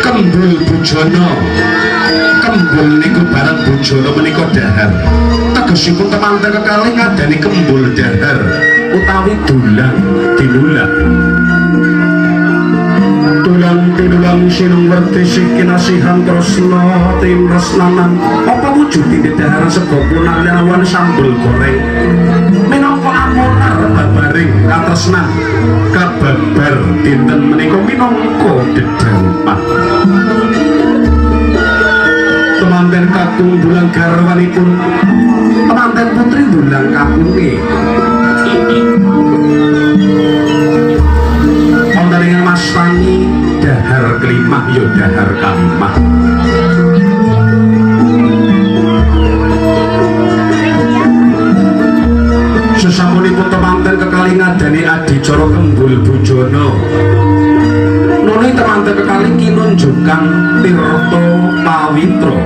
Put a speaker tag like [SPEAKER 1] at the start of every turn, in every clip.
[SPEAKER 1] Kembul Bujono kembul niku barang Bujono menika dahar tegesipun temanten kekalih ngadani kembul dahar utawi dulang dilulang tulang sinung werti sikinasihan tresna timresnanan apa wujud dahar sego punang lawan sambel goreng minangka amonar babaring katresnan kababar dinten menika minangka dedampak temanten kakung dulang garwanipun temanten putri dulang kakunge wonten ing Mas Tani dahar kelimah ya dahar kalimah sesampunipun temanten kekalih ngadani adicara kembul Bujono nuli temanten kekalih kinunjukan tirta pawitra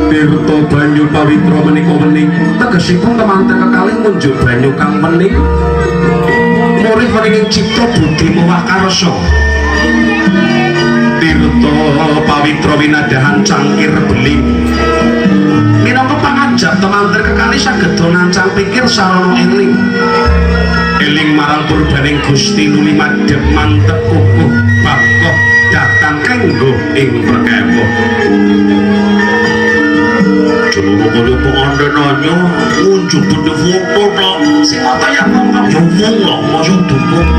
[SPEAKER 1] tirta banyu pawitra menika wening tegesipun temanten kekalih ngunjuk banyu kang wening mulih wening cipta budi mawakarsa tirta pawitra winadahan cangkir beling minangka pangajap temanten kekalih saged nancang pikir sarana eling eling marang purbaning Gusti nuli madhep mantep kukuh bakoh datang kanggo ing perkewah Juru kaya pengantin nanya muncul benda foto tak sing apa yang ngomong ya wong lah masuk dukung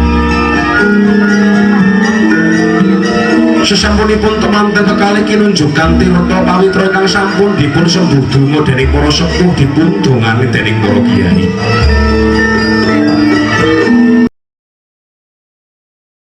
[SPEAKER 1] sesampunipun temanten kekalih kinunjukan tirta pawitra kang sampun dipun sembah donga dening para sepuh dipun dongani dening para kiai